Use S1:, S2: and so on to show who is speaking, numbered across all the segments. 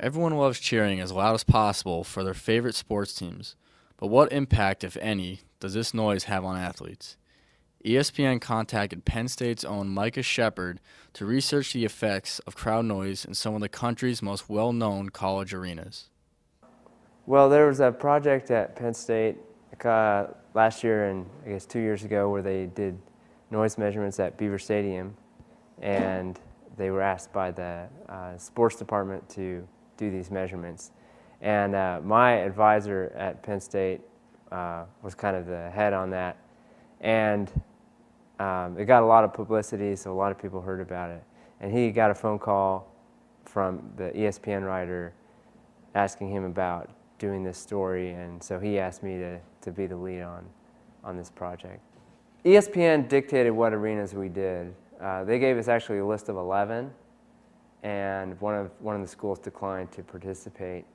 S1: Everyone loves cheering as loud as possible for their favorite sports teams, but what impact, if any, does this noise have on athletes? ESPN contacted Penn State's own Micah Shepard to research the effects of crowd noise in some of the country's most well-known college arenas.
S2: Well, there was a project at Penn State last year and I guess 2 years ago where they did noise measurements at Beaver Stadium, and they were asked by the sports department to do these measurements. And my advisor at Penn State was kind of the head on that, and it got a lot of publicity, so a lot of people heard about it. And he got a phone call from the ESPN writer asking him about doing this story, and so he asked me to be the lead on this project. ESPN dictated what arenas we did. They gave us actually a list of 11, and one of the schools declined to participate,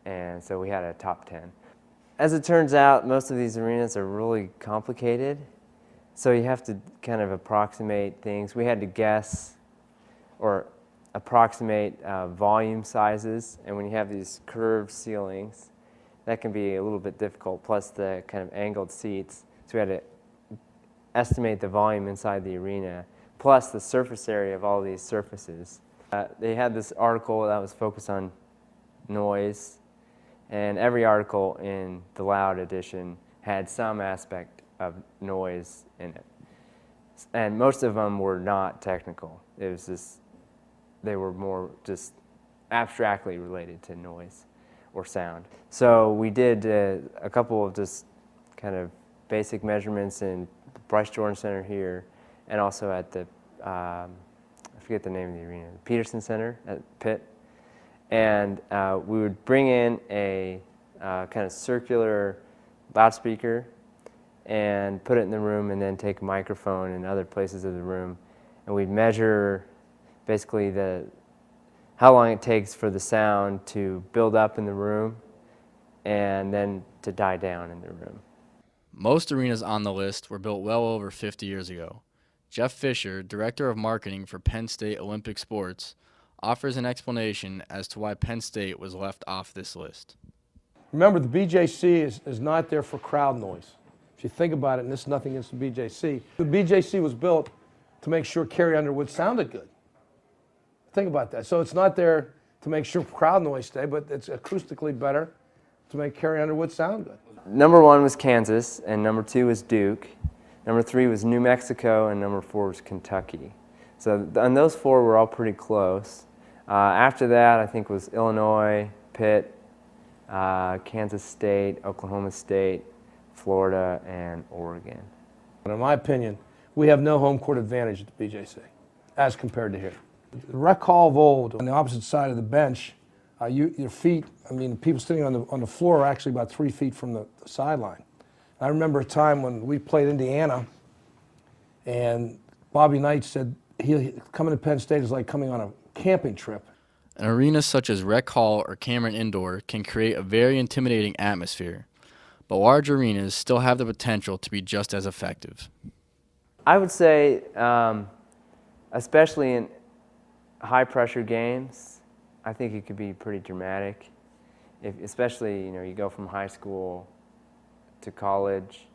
S2: and so we had a top 10. As it turns out, most of these arenas are really complicated, so you have to kind of approximate things. We had to guess or approximate volume sizes, and when you have these curved ceilings, that can be a little bit difficult, plus the kind of angled seats. So we had to estimate the volume inside the arena, plus the surface area of all these surfaces. They had this article that was focused on noise, and every article in the Loud edition had some aspect of noise in it. And most of them were not technical. It was just, they were more just abstractly related to noise or sound. So we did a couple of just kind of basic measurements in the Bryce Jordan Center here, and also at the, I forget the name of the arena, the Peterson Center at Pitt. And we would bring in a kind of circular loudspeaker and put it in the room, and then take a microphone in other places of the room, and we'd measure basically how long it takes for the sound to build up in the room and then to die down in the room.
S1: Most arenas on the list were built well over 50 years ago. Jeff Fisher, Director of Marketing for Penn State Olympic Sports, offers an explanation as to why Penn State was left off this list.
S3: Remember, the BJC is not there for crowd noise. If you think about it, and this is nothing against the BJC was built to make sure Carrie Underwood sounded good. Think about that. So it's not there to make sure crowd noise stay, but it's acoustically better to make Carrie Underwood sound good.
S2: Number 1 was Kansas, and number 2 was Duke. Number 3 was New Mexico, and number 4 was Kentucky. So and those 4 were all pretty close. After that, I think was Illinois, Pitt, Kansas State, Oklahoma State, Florida, and Oregon.
S3: But in my opinion, we have no home court advantage at the BJC as compared to here. The rec hall of old, on the opposite side of the bench, your feet, I mean, people sitting on the floor are actually about 3 feet from the sideline. I remember a time when we played Indiana, and Bobby Knight said coming to Penn State is like coming on a camping trip.
S1: An arena such as Rec Hall or Cameron Indoor can create a very intimidating atmosphere, but large arenas still have the potential to be just as effective.
S2: I would say, especially in high-pressure games, I think it could be pretty dramatic. Especially, you go from high school to college,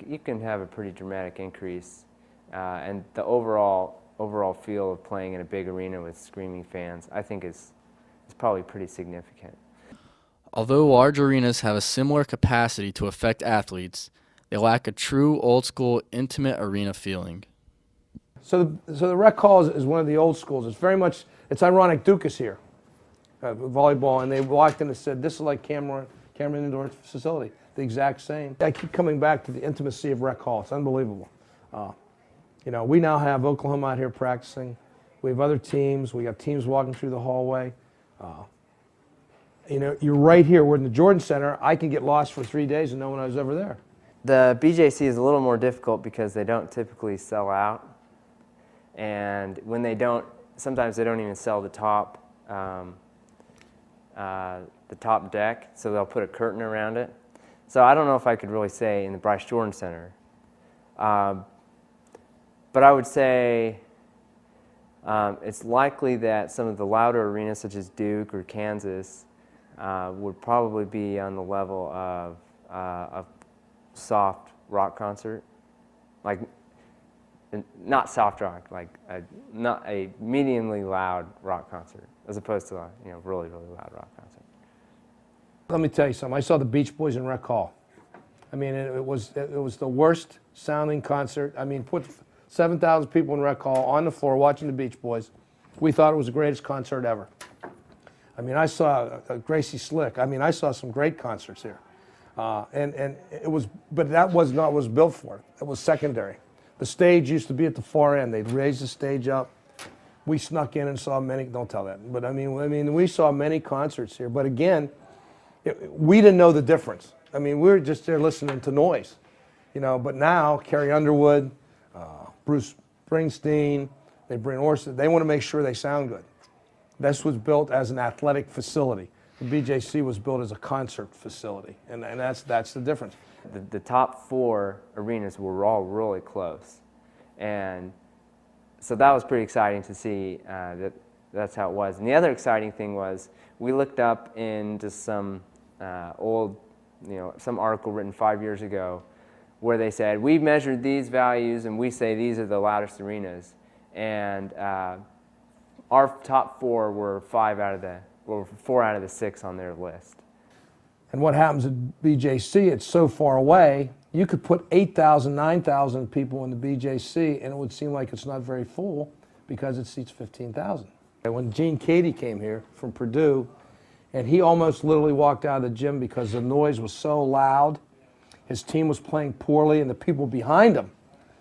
S2: you can have a pretty dramatic increase, and the overall feel of playing in a big arena with screaming fans, I think is probably pretty significant.
S1: Although large arenas have a similar capacity to affect athletes, they lack a true old-school, intimate arena feeling.
S3: So the rec hall is one of the old schools. It's ironic Duke is here, volleyball, and they walked in and said, this is like Cameron Indoor facility, the exact same. I keep coming back to the intimacy of rec hall. It's unbelievable. We now have Oklahoma out here practicing. We have other teams. We got teams walking through the hallway. You're right here. We're in the Jordan Center. I can get lost for 3 days and no one was ever there.
S2: The BJC is a little more difficult because they don't typically sell out. And when they don't, sometimes they don't even sell the top deck, so they'll put a curtain around it. So I don't know if I could really say in the Bryce Jordan Center. But I would say It's likely that some of the louder arenas, such as Duke or Kansas, would probably be on the level of a soft rock concert, like not soft rock, like not a mediumly loud rock concert, as opposed to a really loud rock concert.
S3: Let me tell you something. I saw the Beach Boys in Rec Hall. I mean, it was the worst sounding concert. I mean, put 7,000 people in Rec Hall on the floor watching the Beach Boys. We thought it was the greatest concert ever. I mean, I saw Gracie Slick. I mean, I saw some great concerts here. And it was, but that was not what was built for it. It was secondary. The stage used to be at the far end. They'd raise the stage up. We snuck in and saw many, don't tell that, but I mean, we saw many concerts here. But again, we didn't know the difference. I mean, we were just there listening to noise, but now Carrie Underwood, Bruce Springsteen, they bring Orson, they want to make sure they sound good. This was built as an athletic facility. The BJC was built as a concert facility, and that's the difference.
S2: The top 4 arenas were all really close, and so that was pretty exciting to see that's how it was. And the other exciting thing was we looked up into some old, some article written 5 years ago where they said, we measured these values and we say these are the loudest arenas. And our top 4 were 4 out of the 6 on their list.
S3: And what happens at BJC, it's so far away, you could put 8,000, 9,000 people in the BJC and it would seem like it's not very full because it seats 15,000. When Gene Cady came here from Purdue, and he almost literally walked out of the gym because the noise was so loud, his team was playing poorly, and the people behind him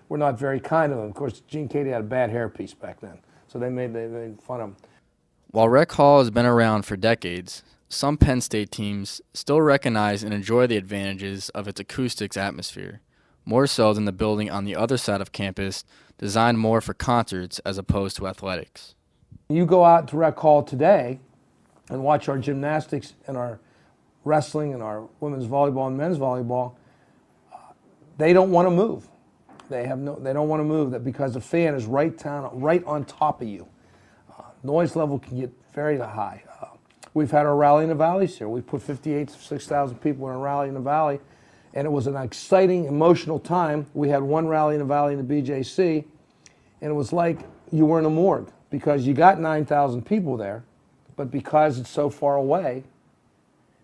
S3: were not very kind to him. Of course, Gene Cady had a bad hairpiece back then, so they made fun of him.
S1: While Rec Hall has been around for decades, some Penn State teams still recognize and enjoy the advantages of its acoustics atmosphere, more so than the building on the other side of campus, designed more for concerts as opposed to athletics.
S3: You go out to Rec Hall today and watch our gymnastics and our wrestling and our women's volleyball and men's volleyball, they don't want to move. They don't want to move that because the fan is right on top of you. Noise level can get very high. We've had our rally in the valleys here. We put 6,000 people in a rally in the valley, and it was an exciting, emotional time. We had one rally in the valley in the BJC, and it was like you were in a morgue because you got 9,000 people there, but because it's so far away,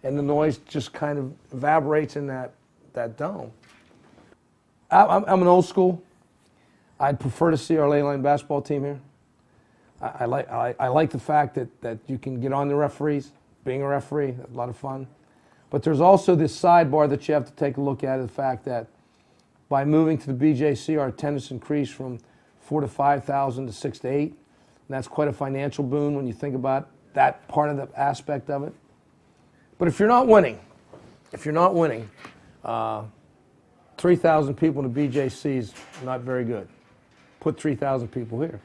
S3: and the noise just kind of evaporates in that dome. I'm an old school. I'd prefer to see our lane line basketball team here. I like the fact that you can get on the referees, being a referee, a lot of fun. But there's also this sidebar that you have to take a look at, the fact that by moving to the BJC, our attendance increased from 4,000 to 5,000 to 6,000 to 8,000. And that's quite a financial boon when you think about that part of the aspect of it. But if you're not winning, 3,000 people in the BJC is not very good. Put 3,000 people here.